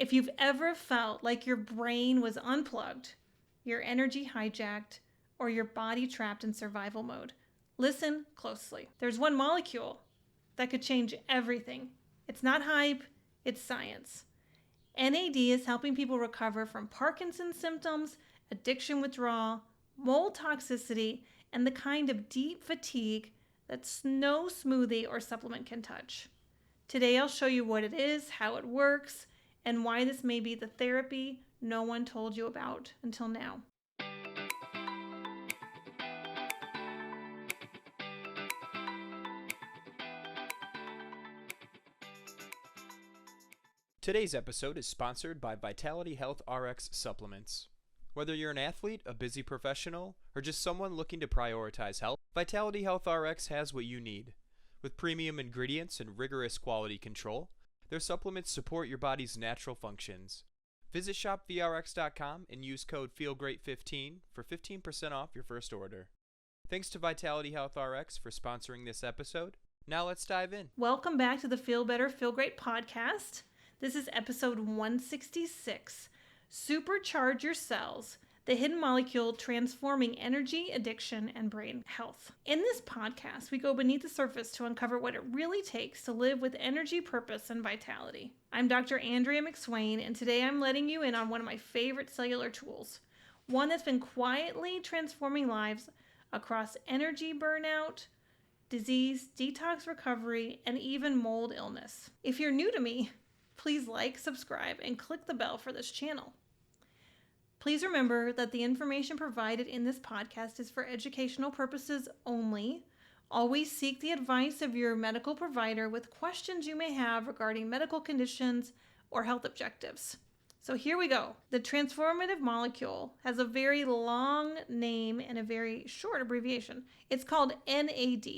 If you've ever felt like your brain was unplugged, your energy hijacked, or your body trapped in survival mode, listen closely. There's one molecule that could change everything. It's not hype, it's science. NAD is helping people recover from Parkinson's symptoms, addiction withdrawal, mold toxicity, and the kind of deep fatigue that no smoothie or supplement can touch. Today I'll show you what it is, how it works, and why this may be the therapy no one told you about until now. Today's episode is sponsored by Vitality Health RX Supplements. Whether you're an athlete, a busy professional, or just someone looking to prioritize health, Vitality Health RX has what you need. With premium ingredients and rigorous quality control, their supplements support your body's natural functions. Visit shopvrx.com and use code FEELGREAT15 for 15% off your first order. Thanks to Vitality Health RX for sponsoring this episode. Now let's dive in. Welcome back to the Feel Better, Feel Great podcast. This is episode 166, Supercharge Your Cells, the hidden molecule transforming energy, addiction, and brain health. In this podcast, we go beneath the surface to uncover what it really takes to live with energy, purpose, and vitality. I'm Dr. Andrea McSwain, and today I'm letting you in on one of my favorite cellular tools, one that's been quietly transforming lives across energy burnout, disease, detox recovery, and even mold illness. If you're new to me, please like, subscribe, and click the bell for this channel. Please remember that the information provided in this podcast is for educational purposes only. Always seek the advice of your medical provider with questions you may have regarding medical conditions or health objectives. So here we go. The transformative molecule has a very long name and a very short abbreviation. It's called NAD,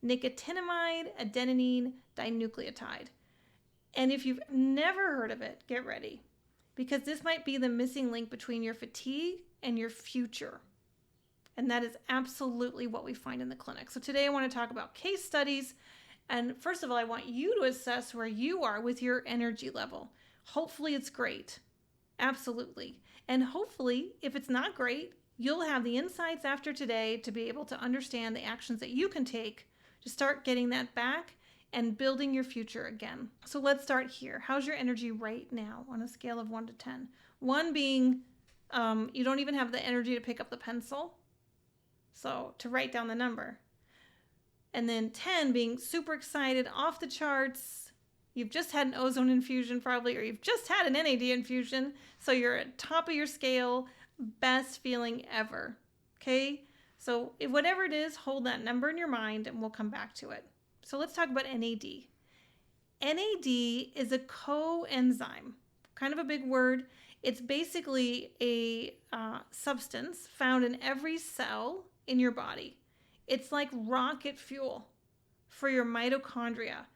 nicotinamide adenine dinucleotide. And if you've never heard of it, get ready, because this might be the missing link between your fatigue and your future. And that is absolutely what we find in the clinic. So today I want to talk about case studies. And first of all, I want you to assess where you are with your energy level. Hopefully it's great. Absolutely. And hopefully, if it's not great, you'll have the insights after today to be able to understand the actions that you can take to start getting that back and building your future again. So let's start here. How's your energy right now on a scale of 1 to 10? 1 being you don't even have the energy to pick up the pencil, so to write down the number. And then 10 being super excited, off the charts. You've just had an ozone infusion probably, or you've just had an NAD infusion, so you're at top of your scale, best feeling ever. Okay? So if whatever it is, hold that number in your mind and we'll come back to it. So let's talk about NAD. NAD is a coenzyme, kind of a big word. It's basically a substance found in every cell in your body. It's like rocket fuel for your mitochondria.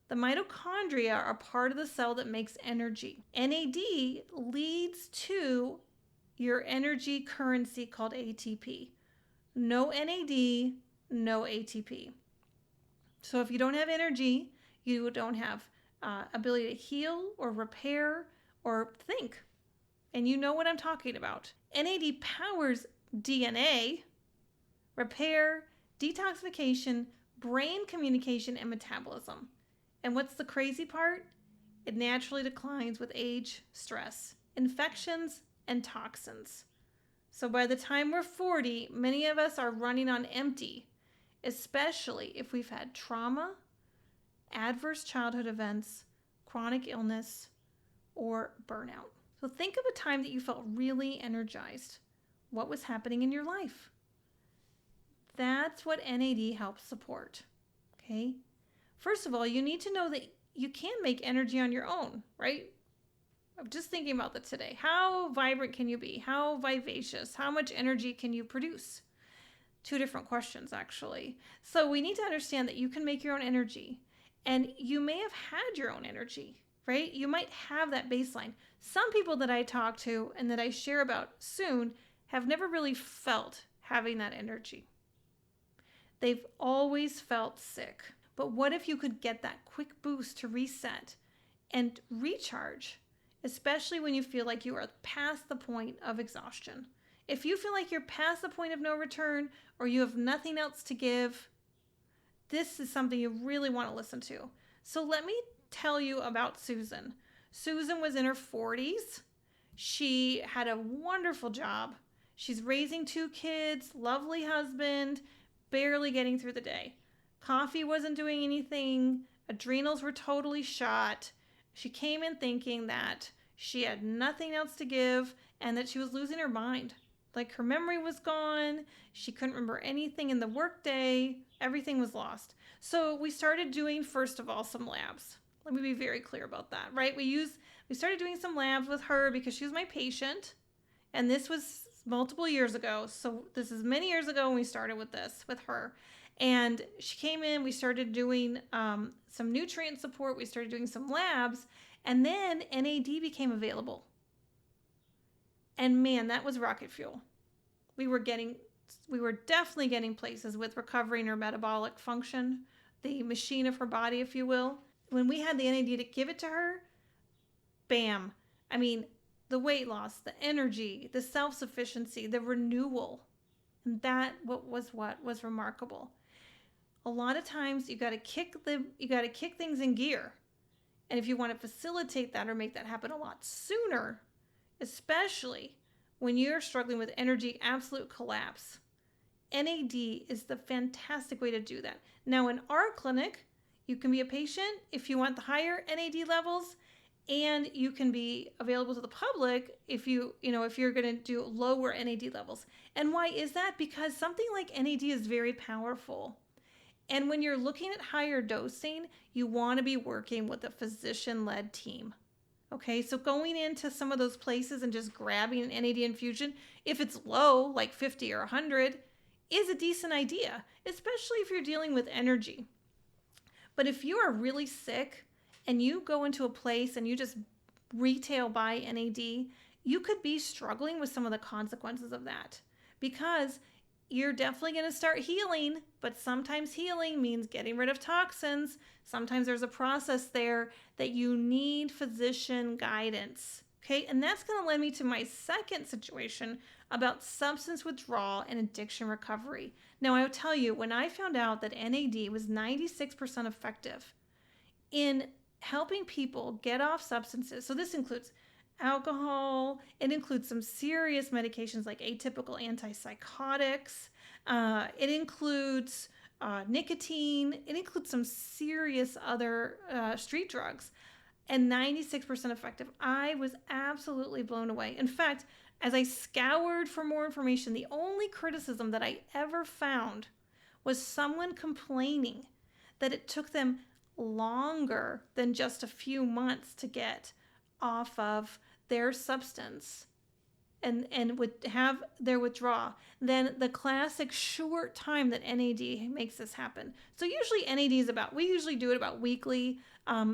The mitochondria are part of the cell that makes energy. NAD leads to your energy currency called ATP. No NAD, no ATP. So if you don't have energy, you don't have ability to heal or repair or think. And you know what I'm talking about. NAD powers DNA, repair, detoxification, brain communication, and metabolism. And what's the crazy part? It naturally declines with age, stress, infections, and toxins. So by the time we're 40, many of us are running on empty, especially if we've had trauma, adverse childhood events, chronic illness, or burnout. So think of a time that you felt really energized. What was happening in your life? That's what NAD helps support. Okay? First of all, you need to know that you can make energy on your own, right? I'm just thinking about that today. How vibrant can you be? How vivacious? How much energy can you produce? 2 different questions, actually. So we need to understand that you can make your own energy. And you may have had your own energy, right? You might have that baseline. Some people that I talk to and that I share about soon have never really felt having that energy. They've always felt sick. But what if you could get that quick boost to reset and recharge especially when you feel like you are past the point of exhaustion. If you feel like you're past the point of no return or you have nothing else to give, this is something you really want to listen to. So let me tell you about Susan. Susan was in her 40s. She had a wonderful job. She's raising 2 kids, lovely husband, barely getting through the day. Coffee wasn't doing anything. Adrenals were totally shot. She came in thinking that she had nothing else to give and that she was losing her mind. Like her memory was gone. She couldn't remember anything in the workday. Everything was lost. So we started doing, first of all, some labs. Let me be very clear about that, right? We started doing some labs with her because she was my patient. And this was multiple years ago. So this is many years ago when we started with this with her. And she came in, we started doing some nutrient support. We started doing some labs. And then NAD became available. And man, that was rocket fuel. We were definitely getting places with recovering her metabolic function, the machine of her body, if you will. When we had the NAD to give it to her, bam. I mean, the weight loss, the energy, the self-sufficiency, the renewal. And that what was remarkable. A lot of times you got to kick things in gear. And if you want to facilitate that or make that happen a lot sooner, especially when you're struggling with energy absolute collapse, NAD is the fantastic way to do that. Now in our clinic, you can be a patient if you want the higher NAD levels, and you can be available to the public if you're going to do lower NAD levels. And why is that? Because something like NAD is very powerful. And when you're looking at higher dosing, you want to be working with a physician-led team. Okay, so going into some of those places and just grabbing an NAD infusion, if it's low, like 50 or 100, is a decent idea, especially if you're dealing with energy. But if you are really sick and you go into a place and you just retail buy NAD, you could be struggling with some of the consequences of that, because you're definitely going to start healing, but sometimes healing means getting rid of toxins. Sometimes there's a process there that you need physician guidance. Okay, and that's going to lead me to my second situation about substance withdrawal and addiction recovery. Now, I will tell you, when I found out that NAD was 96% effective in helping people get off substances, so this includes alcohol, it includes some serious medications like atypical antipsychotics, it includes nicotine, it includes some serious other street drugs, and 96% effective. I was absolutely blown away. In fact, as I scoured for more information, the only criticism that I ever found was someone complaining that it took them longer than just a few months to get off of their substance and would have their withdrawal than the classic short time that NAD makes this happen. So usually we usually do it about weekly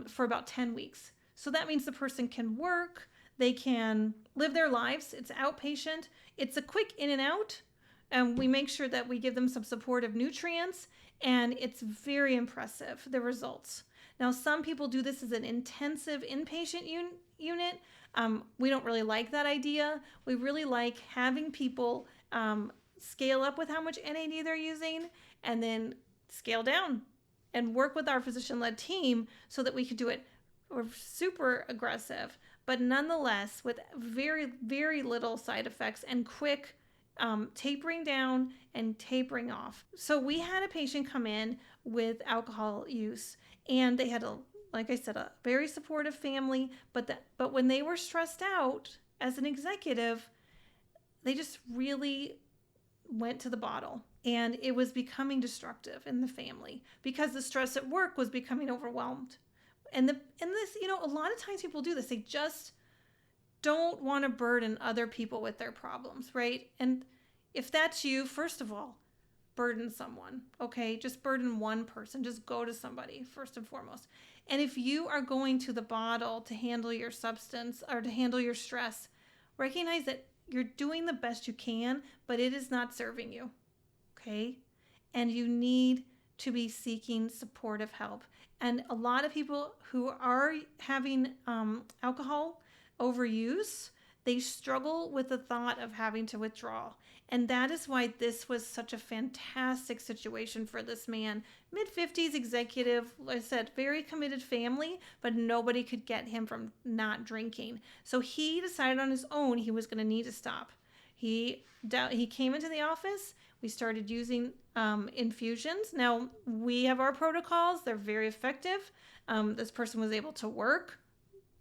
for about 10 weeks. So that means the person can work, they can live their lives. It's outpatient. It's a quick in and out. And we make sure that we give them some supportive nutrients, and it's very impressive, the results. Now, some people do this as an intensive inpatient unit. We don't really like that idea. We really like having people scale up with how much NAD they're using and then scale down and work with our physician-led team so that we could do it. We're super aggressive, but nonetheless with very, very little side effects and quick tapering down and tapering off. So we had a patient come in with alcohol use, and they had like I said, a very supportive family, but when they were stressed out as an executive, they just really went to the bottle, and it was becoming destructive in the family because the stress at work was becoming overwhelmed. And this, a lot of times people do this. They just don't want to burden other people with their problems, right? And if that's you, first of all, burden someone, okay? Just burden one person. Just go to somebody first and foremost. And if you are going to the bottle to handle your substance or to handle your stress, recognize that you're doing the best you can, but it is not serving you, okay? And you need to be seeking supportive help. And a lot of people who are having alcohol overuse, they struggle with the thought of having to withdraw. And that is why this was such a fantastic situation for this man. Mid-50s executive, like I said, very committed family, but nobody could get him from not drinking. So he decided on his own he was going to need to stop. He came into the office. We started using infusions. Now, we have our protocols. They're very effective. This person was able to work,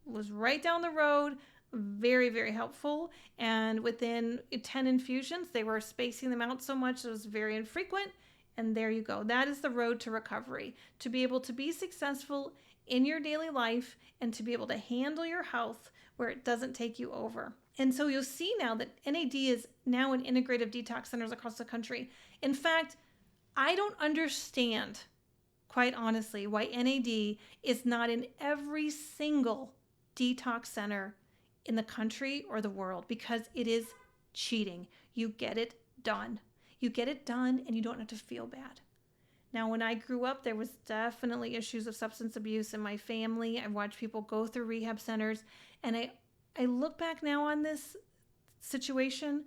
was right down the road, very, very helpful. And within 10 infusions, they were spacing them out so much it was very infrequent. And there you go. That is the road to recovery. To be able to be successful in your daily life and to be able to handle your health where it doesn't take you over. And so you'll see now that NAD is now in integrative detox centers across the country. In fact, I don't understand, quite honestly, why NAD is not in every single detox center in the country or the world, because it is cheating. You get it done. You get it done and you don't have to feel bad. Now, when I grew up, there was definitely issues of substance abuse in my family. I watched people go through rehab centers, and I look back now on this situation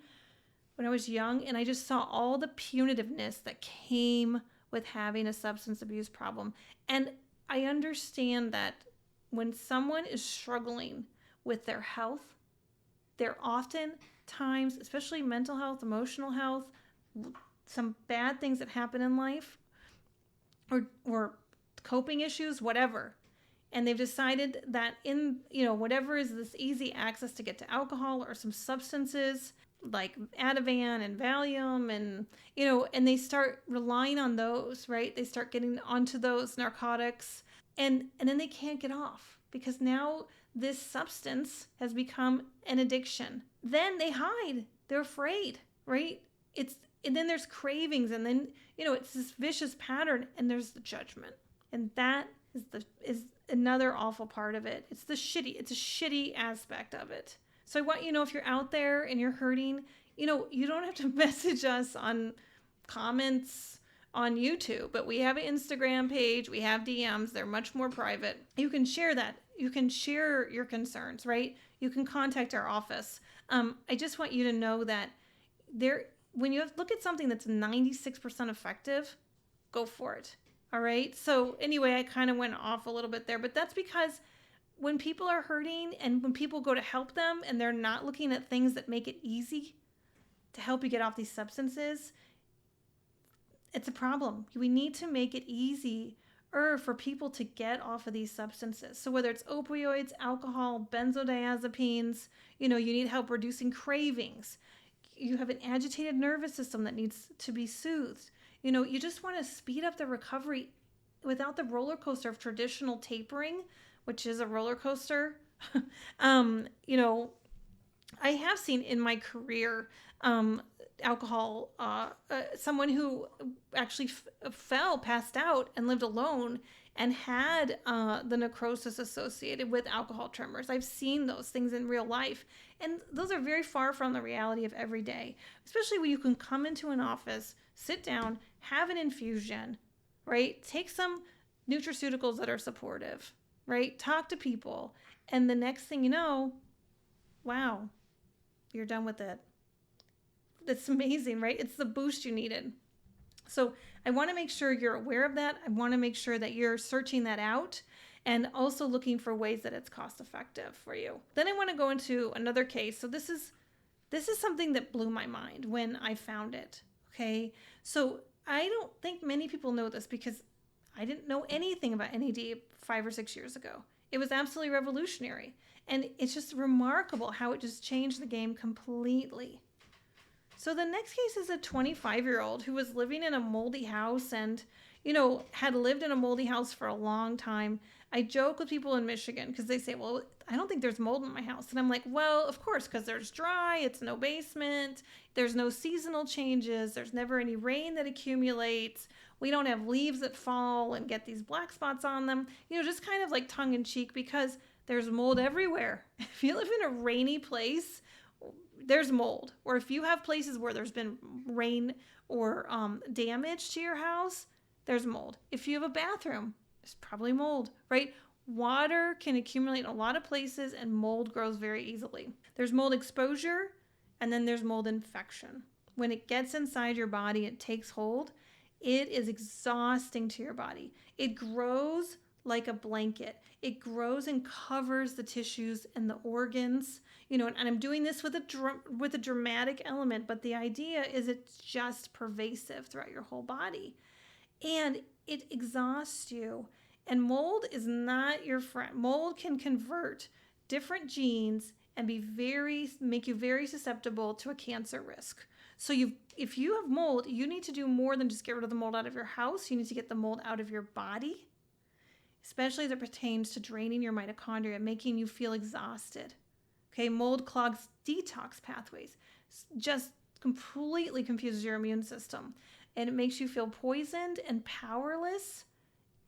when I was young, and I just saw all the punitiveness that came with having a substance abuse problem. And I understand that when someone is struggling with their health, they're oftentimes, especially mental health, emotional health, some bad things that happen in life, or coping issues, whatever. And they've decided that in, whatever is this easy access to get to alcohol or some substances like Ativan and Valium and, and they start relying on those, right? They start getting onto those narcotics and then they can't get off because now this substance has become an addiction. Then they hide. They're afraid, right? And then there's cravings, and then, it's this vicious pattern, and there's the judgment. And that is another awful part of it. It's a shitty aspect of it. So I want you to know, if you're out there and you're hurting, you don't have to message us on comments on YouTube, but we have an Instagram page, we have DMs, they're much more private. You can share that. You can share your concerns, right? You can contact our office. I just want you to know that when you look at something that's 96% effective, go for it. All right. So anyway, I kind of went off a little bit there, but that's because when people are hurting and when people go to help them and they're not looking at things that make it easy to help you get off these substances, it's a problem. We need to make it easy for people to get off of these substances. So whether it's opioids, alcohol, benzodiazepines, you need help reducing cravings. You have an agitated nervous system that needs to be soothed. You just want to speed up the recovery without the roller coaster of traditional tapering, which is a roller coaster. I have seen in my career alcohol, someone who actually passed out and lived alone and had the necrosis associated with alcohol tremors. I've seen those things in real life. And those are very far from the reality of every day, especially when you can come into an office, sit down, have an infusion, right? Take some nutraceuticals that are supportive, right? Talk to people. And the next thing you know, wow, you're done with it. That's amazing, right? It's the boost you needed. So I want to make sure you're aware of that. I want to make sure that you're searching that out and also looking for ways that it's cost effective for you. Then I want to go into another case. So this is something that blew my mind when I found it. Okay. So I don't think many people know this because I didn't know anything about NAD 5 or 6 years ago. It was absolutely revolutionary. And it's just remarkable how it just changed the game completely. So the next case is a 25-year-old who was living in a moldy house and, had lived in a moldy house for a long time. I joke with people in Michigan because they say, well, I don't think there's mold in my house. And I'm like, well, of course, because there's dry, it's no basement, there's no seasonal changes, there's never any rain that accumulates, we don't have leaves that fall and get these black spots on them. Just kind of like tongue in cheek because there's mold everywhere. If you live in a rainy place, there's mold. Or if you have places where there's been rain or damage to your house, there's mold. If you have a bathroom, there's probably mold, right? Water can accumulate in a lot of places and mold grows very easily. There's mold exposure and then there's mold infection. When it gets inside your body, it takes hold. It is exhausting to your body. It grows like a blanket. It grows and covers the tissues and the organs. And I'm doing this with a dramatic element, but the idea is it's just pervasive throughout your whole body. And it exhausts you. And mold is not your friend. Mold can convert different genes and make you very susceptible to a cancer risk. So if you have mold, you need to do more than just get rid of the mold out of your house. You need to get the mold out of your body, especially as it pertains to draining your mitochondria, making you feel exhausted. Okay, mold clogs detox pathways, just completely confuses your immune system, and it makes you feel poisoned and powerless,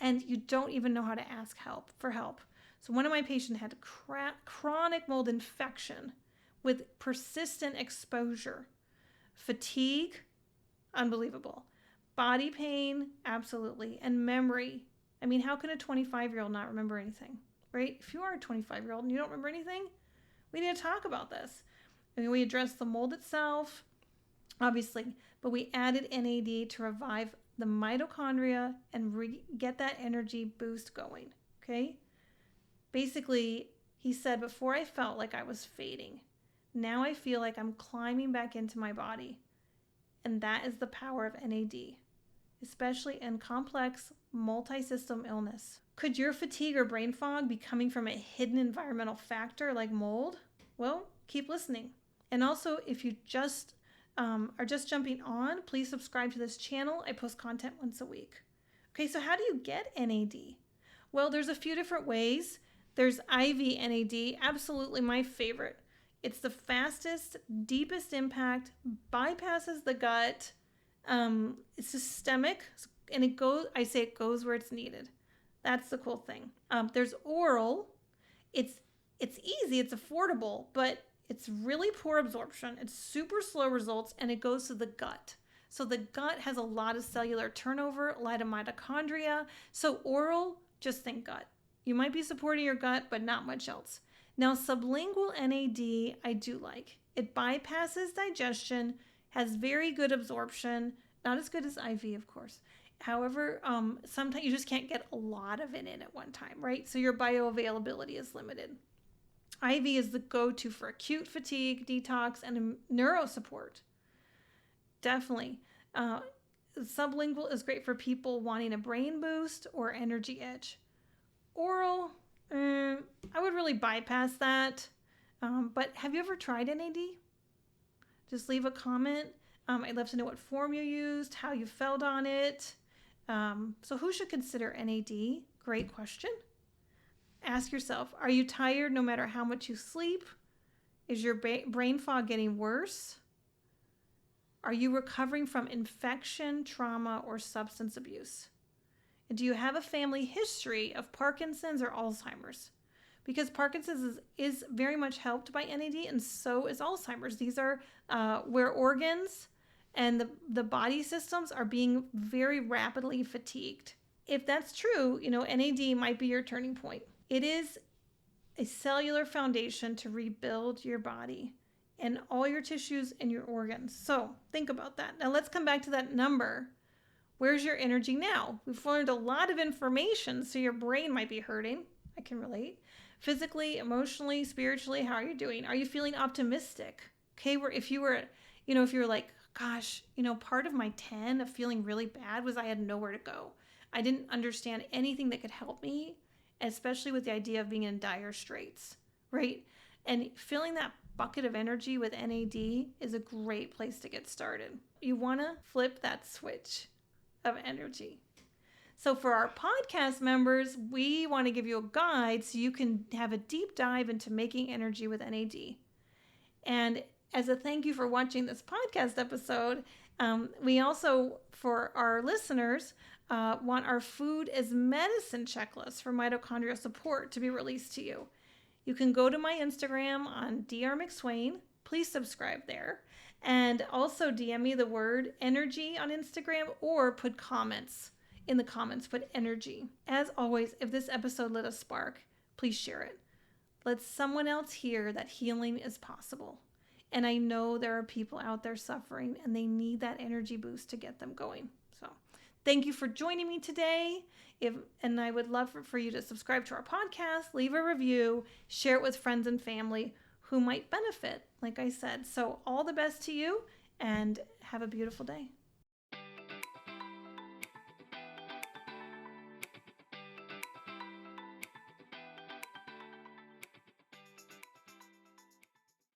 and you don't even know how to ask for help. So one of my patients had chronic mold infection with persistent exposure. Fatigue, unbelievable. Body pain, absolutely. And memory. I mean, how can a 25-year-old not remember anything, right? If you are a 25-year-old and you don't remember anything, we need to talk about this. I mean, we addressed the mold itself, obviously, but we added NAD to revive the mitochondria and get that energy boost going, okay? Basically, he said, before I felt like I was fading. Now I feel like I'm climbing back into my body. And that is the power of NAD, especially in complex multi-system illness. Could your fatigue or brain fog be coming from a hidden environmental factor like mold? Well, keep listening. And also, if you are just jumping on, please subscribe to this channel. I post content once a week. Okay, so how do you get NAD? Well, there's a few different ways. There's IV NAD, absolutely my favorite. It's the fastest, deepest impact, bypasses the gut. It's systemic, and it goes where it's needed. That's the cool thing. There's oral. It's easy, it's affordable, but it's really poor absorption. It's super slow results, and it goes to the gut. So the gut has a lot of cellular turnover, a lot of mitochondria. So oral, just think gut. You might be supporting your gut, but not much else. Now, sublingual NAD, I do like. It bypasses digestion, has very good absorption, not as good as IV, of course. However, sometimes you just can't get a lot of it in at one time, right? So your bioavailability is limited. IV is the go-to for acute fatigue, detox, and neuro support. Definitely. Sublingual is great for people wanting a brain boost or energy edge. Oral, I would really bypass that. But have you ever tried NAD? Just leave a comment. I'd love to know what form you used, how you felt on it. So who should consider NAD? Great question. Ask yourself, are you tired no matter how much you sleep? Is your brain fog getting worse? Are you recovering from infection, trauma, or substance abuse? And do you have a family history of Parkinson's or Alzheimer's? Because Parkinson's is very much helped by NAD, and so is Alzheimer's. These are where organs and the body systems are being very rapidly fatigued. If that's true, NAD might be your turning point. It is a cellular foundation to rebuild your body and all your tissues and your organs. So think about that. Now let's come back to that number. Where's your energy now? We've learned a lot of information, so your brain might be hurting. I can relate. Physically, emotionally, spiritually, how are you doing? Are you feeling optimistic? Okay, if you were like, gosh, part of my 10 of feeling really bad was I had nowhere to go. I didn't understand anything that could help me, especially with the idea of being in dire straits, right? And filling that bucket of energy with NAD is a great place to get started. You want to flip that switch of energy. So for our podcast members, we want to give you a guide so you can have a deep dive into making energy with NAD. And as a thank you for watching this podcast episode, we also, for our listeners, want our food as medicine checklist for mitochondrial support to be released to you. You can go to my Instagram on Dr. McSwain. Please subscribe there. And also DM me the word energy on Instagram or put comments in the comments, put energy. As always, if this episode lit a spark, please share it. Let someone else hear that healing is possible. And I know there are people out there suffering and they need that energy boost to get them going. So thank you for joining me today. And I would love for you to subscribe to our podcast, leave a review, share it with friends and family who might benefit, like I said. So all the best to you and have a beautiful day.